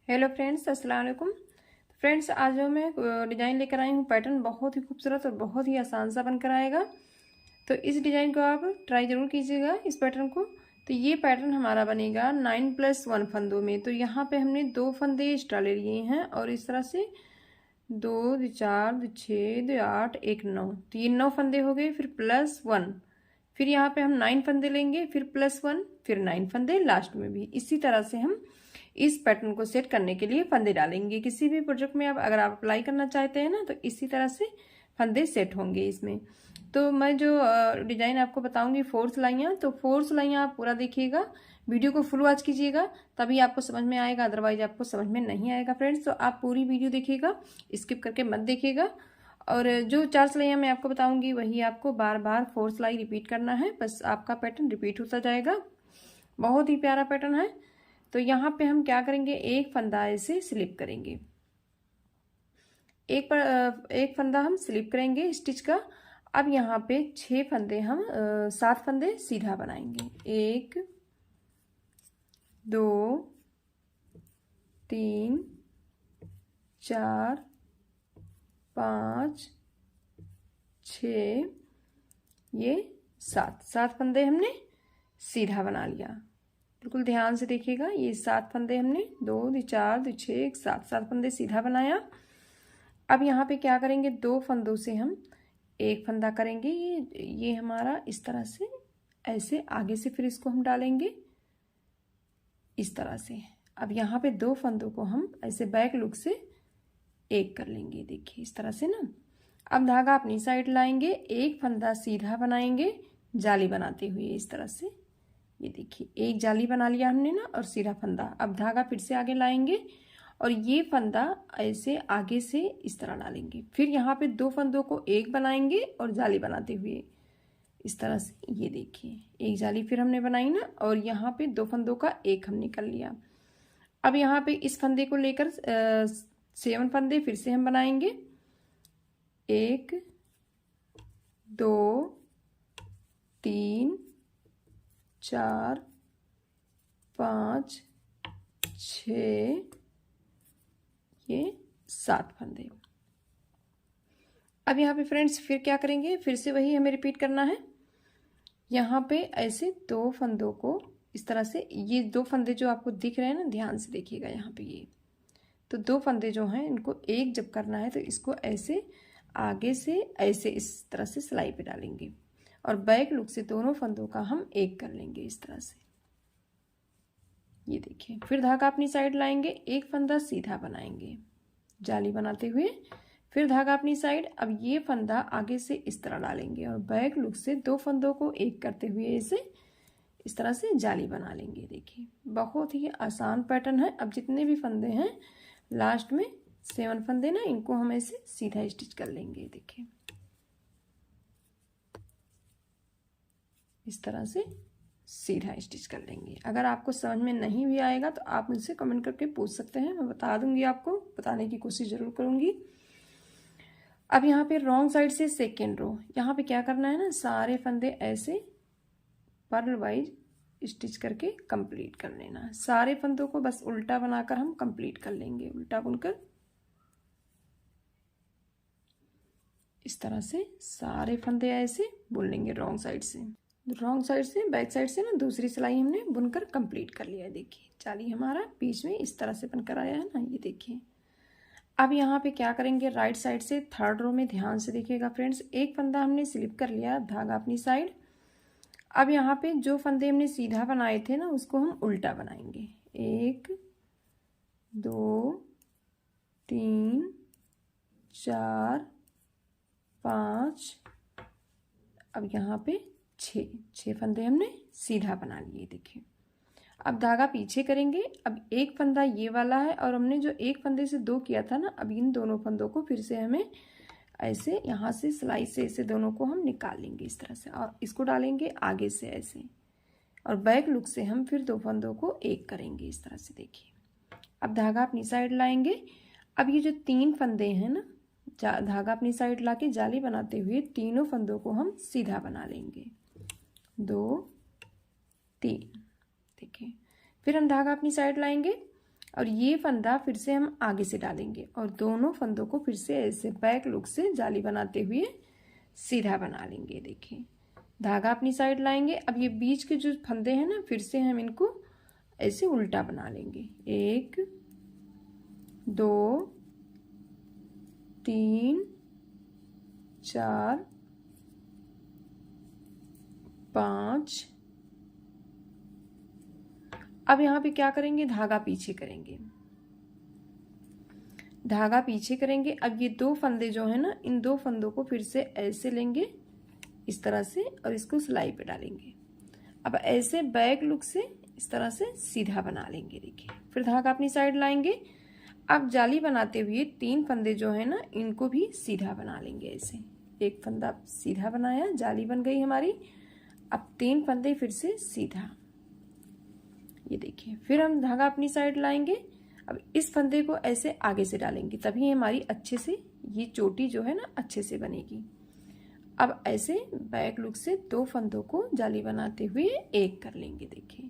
Hello friends, अस्सलाम वालेकुम। Friends, आज जो मैं डिज़ाइन लेकर आई हूँ, पैटर्न बहुत ही खूबसूरत और बहुत ही आसान सा बनकर आएगा। तो इस डिज़ाइन को आप ट्राई ज़रूर कीजिएगा, इस पैटर्न को। तो ये पैटर्न हमारा बनेगा 9+1 फंदों में। तो यहाँ पे हमने 2 फंदे एक्स्ट्रा ले लिए हैं और इस तरह से 2 2 4 2 6 2 8 1 9, तो ये 9 फंदे हो गए। फिर +1, फिर यहाँ पे हम 9 फंदे लेंगे, फिर +1, फिर 9 फंदे लास्ट में भी। इसी तरह से हम इस पैटर्न को सेट करने के लिए फंदे डालेंगे। किसी भी प्रोजेक्ट में अगर आप अप्लाई करना चाहते हैं ना, तो इसी तरह से फंदे सेट होंगे इसमें। तो मैं जो डिज़ाइन आपको बताऊंगी 4 सिलाइयाँ, तो 4 सिलाइयाँ आप पूरा देखिएगा, वीडियो को फुल वॉच कीजिएगा, तभी आपको समझ में आएगा, अदरवाइज आपको समझ में नहीं आएगा फ्रेंड्स। तो आप पूरी वीडियो देखिएगा, स्किप करके मत देखिएगा। और जो 4 सिलाइयाँ मैं आपको बताऊंगी वही आपको बार बार 4 सिलाई रिपीट करना है, बस आपका पैटर्न रिपीट होता जाएगा। बहुत ही प्यारा पैटर्न है। तो यहाँ पे हम क्या करेंगे, एक फंदा ऐसे स्लिप करेंगे, एक फंदा हम स्लिप करेंगे स्टिच का। अब यहाँ पे 6 फंदे हम 7 फंदे सीधा बनाएंगे। 1 2 3 4 5 6, ये 7 फंदे हमने सीधा बना लिया। बिल्कुल ध्यान से देखिएगा, ये 7 फंदे हमने 2 2 4 2 6 7 फंदे सीधा बनाया। अब यहाँ पे क्या करेंगे, 2 फंदों से हम एक फंदा करेंगे। ये हमारा इस तरह से ऐसे आगे से, फिर इसको हम डालेंगे इस तरह से। अब यहाँ पे 2 फंदों को हम ऐसे बैक लुक से एक कर लेंगे, देखिए इस तरह से ना। अब धागा अपनी साइड लाएंगे, एक फंदा सीधा बनाएंगे जाली बनाते हुए इस तरह से। ये देखिए एक जाली बना लिया हमने ना, और सीधा फंदा। अब धागा फिर से आगे लाएंगे और ये फंदा ऐसे आगे से इस तरह डालेंगे। फिर यहाँ पे 2 फंदों को एक बनाएंगे और जाली बनाते हुए इस तरह से। ये देखिए एक जाली फिर हमने बनाई ना, और यहाँ पे 2 फंदों का एक हम निकल लिया। अब यहाँ पे इस फंदे को लेकर 7 फंदे फिर से हम बनाएंगे। 1 2 3 4 5 6, ये 7 फंदे। अब यहाँ पे फ्रेंड्स फिर क्या करेंगे, फिर से वही हमें रिपीट करना है। यहाँ पे ऐसे 2 फंदों को इस तरह से, ये 2 फंदे जो आपको दिख रहे हैं ना, ध्यान से देखिएगा यहाँ पे। ये तो 2 फंदे जो हैं इनको एक जब करना है तो इसको ऐसे आगे से ऐसे इस तरह से सिलाई पे डालेंगे, और बैक लुक से दोनों फंदों का हम एक कर लेंगे इस तरह से। ये देखिए फिर धागा अपनी साइड लाएंगे, एक फंदा सीधा बनाएंगे जाली बनाते हुए, फिर धागा अपनी साइड। अब ये फंदा आगे से इस तरह डालेंगे और बैक लुक से 2 फंदों को एक करते हुए इसे इस तरह से जाली बना लेंगे। देखिए बहुत ही आसान पैटर्न है। अब जितने भी फंदे हैं लास्ट में 7 फंदे ना, इनको हम ऐसे सीधा स्टिच कर लेंगे। देखिए इस तरह से सीधा स्टिच कर लेंगे। अगर आपको समझ में नहीं भी आएगा तो आप मुझसे कमेंट करके पूछ सकते हैं, मैं बता दूंगी, आपको बताने की कोशिश जरूर करूंगी। अब यहाँ पे रॉन्ग साइड से सेकेंड रो, यहाँ पे क्या करना है ना, सारे फंदे ऐसे पर्ल वाइज स्टिच करके कंप्लीट कर लेना है। सारे फंदों को बस उल्टा बनाकर हम कंप्लीट कर लेंगे, उल्टा बुनकर इस तरह से सारे फंदे ऐसे बुन लेंगे। रॉन्ग साइड से बैक साइड से ना दूसरी सिलाई हमने बुनकर कंप्लीट कर लिया है। देखिए जाली हमारा बीच में इस तरह से बनकर आया है ना, ये देखिए। अब यहाँ पे क्या करेंगे, राइट साइड से थर्ड रो में ध्यान से देखिएगा फ्रेंड्स, एक फंदा हमने स्लिप कर लिया, धागा अपनी साइड। अब यहाँ पे जो फंदे हमने सीधा बनाए थे ना, उसको हम उल्टा बनाएंगे। 1 2 3 4 5, अब यहाँ पे 6 फंदे हमने सीधा बना लिए। देखिए अब धागा पीछे करेंगे। अब एक फंदा ये वाला है, और हमने जो एक फंदे से 2 किया था ना, अब इन दोनों फंदों को फिर से हमें ऐसे यहाँ से सिलाई से ऐसे दोनों को हम निकाल लेंगे इस तरह से, और इसको डालेंगे आगे से ऐसे, और बैक लुक से हम फिर 2 फंदों को एक करेंगे इस तरह से। देखिए अब धागा अपनी साइड लाएंगे। अब ये जो 3 फंदे हैं ना, धागा अपनी साइड लाके जाली बनाते हुए तीनों फंदों को हम सीधा बना लेंगे। 2 3, देखिए फिर हम धागा अपनी साइड लाएंगे। और ये फंदा फिर से हम आगे से डालेंगे और दोनों फंदों को फिर से ऐसे बैक लुक से जाली बनाते हुए सीधा बना लेंगे। देखिए धागा अपनी साइड लाएंगे। अब ये बीच के जो फंदे हैं ना, फिर से हम इनको ऐसे उल्टा बना लेंगे। 1 2 3 4 5। अब यहाँ पे क्या करेंगे, धागा पीछे करेंगे, धागा पीछे करेंगे। अब ये 2 फंदे जो है ना, इन 2 फंदों को फिर से ऐसे लेंगे इस तरह से और इसको सिलाई पे डालेंगे। अब ऐसे बैक लुक से इस तरह से सीधा बना लेंगे। देखिए फिर धागा अपनी साइड लाएंगे। अब जाली बनाते हुए 3 फंदे जो है ना, इनको भी सीधा बना लेंगे। ऐसे एक फंदा सीधा बनाया, जाली बन गई हमारी। अब 3 फंदे फिर से सीधा, ये देखिए। फिर हम धागा अपनी साइड लाएंगे। अब इस फंदे को ऐसे आगे से डालेंगे, तभी हमारी अच्छे से ये चोटी जो है ना अच्छे से बनेगी। अब ऐसे बैक लुक से 2 फंदों को जाली बनाते हुए एक कर लेंगे। देखिए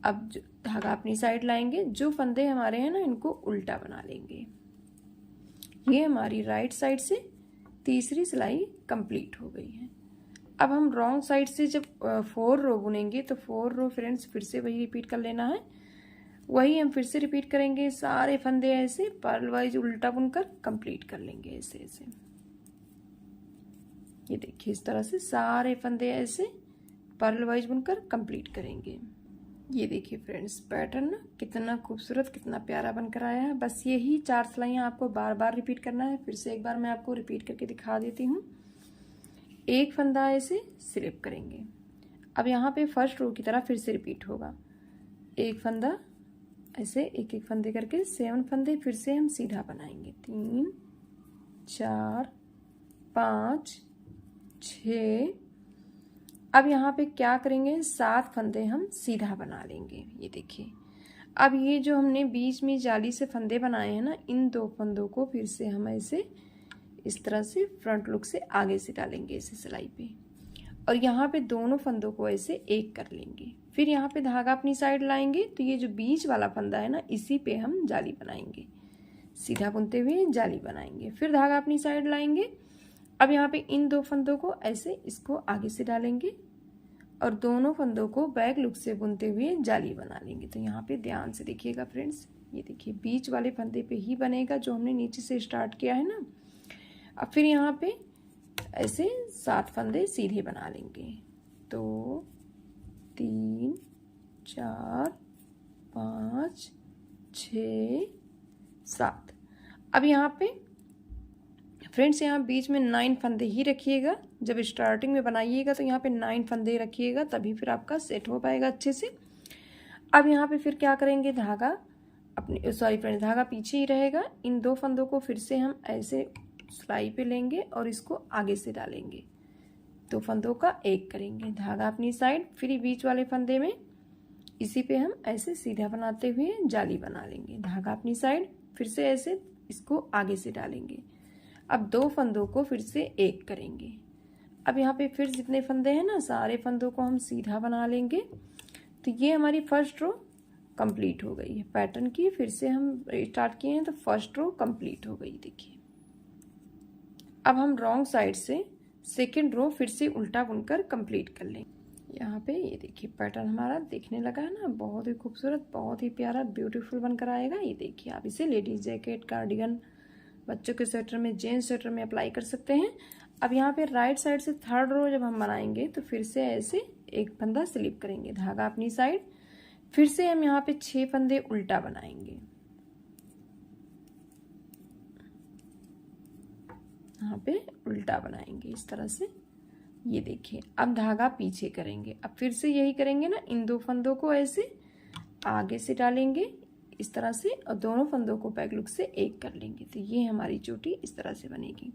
अब धागा अपनी साइड लाएंगे, जो फंदे हमारे हैं ना इनको उल्टा बना लेंगे। ये हमारी राइट साइड से तीसरी सिलाई कंप्लीट हो गई है। अब हम रॉन्ग साइड से जब 4 रो बुनेंगे तो 4 रो फ्रेंड्स फिर से वही रिपीट कर लेना है। वही हम फिर से रिपीट करेंगे। सारे फंदे ऐसे पर्ल वाइज उल्टा बुनकर कंप्लीट कर लेंगे। ऐसे ऐसे ये देखिए इस तरह से सारे फंदे ऐसे पर्ल वाइज बुनकर कंप्लीट करेंगे। ये देखिए फ्रेंड्स पैटर्न कितना खूबसूरत, कितना प्यारा बनकर आया है। बस यही 4 सिलाइयाँ आपको बार बार रिपीट करना है। फिर से एक बार मैं आपको रिपीट करके दिखा देती हूँ। एक फंदा ऐसे स्लिप करेंगे। अब यहाँ पे फर्स्ट रो की तरह फिर से रिपीट होगा। एक फंदा ऐसे एक एक फंदे करके 7 फंदे फिर से हम सीधा बनाएंगे। 3 4 5 6। अब यहाँ पे क्या करेंगे, 7 फंदे हम सीधा बना लेंगे। ये देखिए अब ये जो हमने बीच में जाली से फंदे बनाए हैं ना, इन 2 फंदों को फिर से हम ऐसे इस तरह से फ्रंट लुक से आगे से डालेंगे ऐसे सिलाई पे, और यहाँ पे दोनों फंदों को ऐसे एक कर लेंगे। फिर यहाँ पे धागा अपनी साइड लाएंगे तो ये जो बीच वाला फंदा है ना, इसी पे हम जाली बनाएंगे। सीधा बुनते हुए जाली बनाएंगे। फिर धागा अपनी साइड लाएंगे। अब यहाँ पे इन 2 फंदों को ऐसे इसको आगे से डालेंगे और दोनों फंदों को बैक लुक से बुनते हुए जाली बना लेंगे। तो यहाँ पे ध्यान से देखिएगा फ्रेंड्स, ये देखिए बीच वाले फंदे पे ही बनेगा जो हमने नीचे से स्टार्ट किया है ना। अब फिर यहाँ पे ऐसे 7 फंदे सीधे बना लेंगे। 2 3 4 5 6 7। अब यहाँ पे फ्रेंड्स यहाँ बीच में 9 फंदे ही रखिएगा। जब स्टार्टिंग में बनाइएगा तो यहाँ पे 9 फंदे रखिएगा, तभी फिर आपका सेट हो पाएगा अच्छे से। अब यहाँ पे फिर क्या करेंगे, धागा अपनी सॉरी फ्रेंड्स धागा पीछे ही रहेगा। इन 2 फंदों को फिर से हम ऐसे सिलाई पे लेंगे और इसको आगे से डालेंगे। 2 फंदों का एक करेंगे, धागा अपनी साइड। फिर बीच वाले फंदे में इसी पे हम ऐसे सीधा बनाते हुए जाली बना लेंगे। धागा अपनी साइड, फिर से ऐसे इसको आगे से डालेंगे। अब 2 फंदों को फिर से एक करेंगे। अब यहाँ पे फिर जितने फंदे हैं ना, सारे फंदों को हम सीधा बना लेंगे। तो ये हमारी फर्स्ट रो कंप्लीट हो गई है पैटर्न की। फिर से हम स्टार्ट किए हैं तो फर्स्ट रो कंप्लीट हो गई। देखिए अब हम रॉन्ग साइड से सेकेंड रो फिर से उल्टा बुनकर कंप्लीट कर लेंगे। यहाँ पे ये देखिए पैटर्न हमारा देखने लगा है ना, बहुत ही खूबसूरत, बहुत ही प्यारा, ब्यूटीफुल बनकर आएगा। ये देखिए आप इसे लेडीज जैकेट, कार्डिगन, बच्चों के स्वेटर में, जेंट्स स्वेटर में अप्लाई कर सकते हैं। अब यहाँ पे राइट साइड से थर्ड रो जब हम बनाएंगे तो फिर से ऐसे एक फंदा स्लिप करेंगे, धागा अपनी साइड। फिर से हम यहाँ पे 6 फंदे उल्टा बनाएंगे। यहाँ पे उल्टा बनाएंगे इस तरह से। ये देखिए अब धागा पीछे करेंगे। अब फिर से यही करेंगे ना, इन 2 फंदों को ऐसे आगे से डालेंगे इस तरह से और दोनों फंदों को बैक लुक से एक कर लेंगे। तो ये हमारी चोटी इस तरह से बनेगी।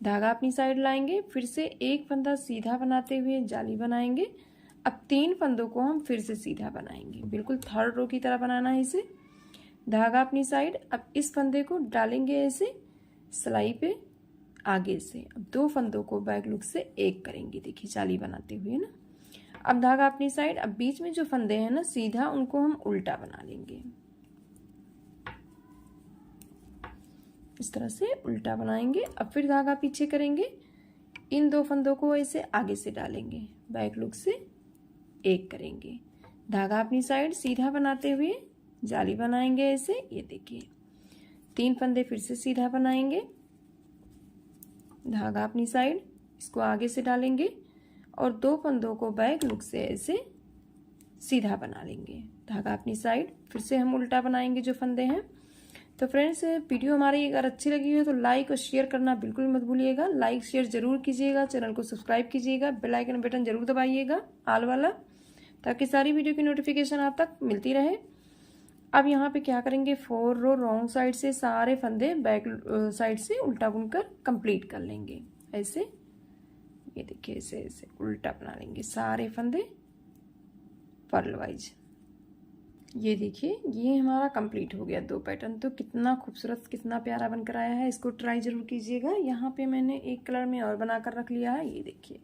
धागा अपनी साइड लाएंगे, फिर से एक फंदा सीधा बनाते हुए जाली बनाएंगे। अब 3 फंदों को हम फिर से सीधा बनाएंगे, बिल्कुल थर्ड रो की तरह बनाना है इसे। धागा अपनी साइड, अब इस फंदे को डालेंगे ऐसे सिलाई पे आगे से। अब 2 फंदों को बैक लुक से एक करेंगे, देखिए जाली बनाते हुए ना। अब धागा अपनी साइड, अब बीच में जो फंदे हैं ना सीधा, उनको हम उल्टा बना लेंगे। इस तरह से उल्टा बनाएंगे। अब फिर धागा पीछे करेंगे, इन 2 फंदों को ऐसे आगे से डालेंगे, बैक लूप से एक करेंगे, धागा अपनी साइड सीधा बनाते हुए जाली बनाएंगे ऐसे। ये देखिए 3 फंदे फिर से सीधा बनाएंगे, धागा अपनी साइड, इसको आगे से डालेंगे और 2 फंदों को बैक लूप से ऐसे सीधा बना लेंगे, धागा अपनी साइड, फिर से हम उल्टा बनाएंगे जो फंदे हैं। तो फ्रेंड्स वीडियो हमारी अगर अच्छी लगी हो तो लाइक और शेयर करना बिल्कुल मत भूलिएगा। लाइक शेयर जरूर कीजिएगा, चैनल को सब्सक्राइब कीजिएगा, बेल आइकन बटन जरूर दबाइएगा ऑल वाला, ताकि सारी वीडियो की नोटिफिकेशन आप तक मिलती रहे। अब यहाँ पे क्या करेंगे, 4 रो रॉन्ग साइड से सारे फंदे बैक साइड से उल्टा बुनकर कंप्लीट कर लेंगे ऐसे। ये देखिए ऐसे ऐसे उल्टा बना लेंगे सारे फंदे पर्ल वाइज। ये देखिए ये हमारा कंप्लीट हो गया 2 पैटर्न। तो कितना खूबसूरत कितना प्यारा बनकर आया है, इसको ट्राई जरूर कीजिएगा। यहाँ पे मैंने एक कलर में और बनाकर रख लिया है, ये देखिए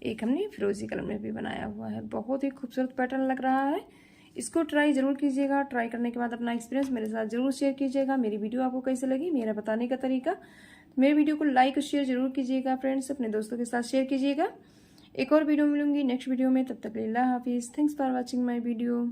एक हमने फिरोजी कलर में भी बनाया हुआ है, बहुत ही खूबसूरत पैटर्न लग रहा है। इसको ट्राई जरूर कीजिएगा, ट्राई करने के बाद अपना एक्सपीरियंस मेरे साथ जरूर शेयर कीजिएगा। मेरी वीडियो आपको कैसे लगी, मेरा बताने का तरीका, मेरे वीडियो को लाइक और शेयर जरूर कीजिएगा फ्रेंड्स, अपने दोस्तों के साथ शेयर कीजिएगा। एक और वीडियो मिलूंगी नेक्स्ट वीडियो में, तब तक अल्लाह हाफिज़। Thanks for watching my video.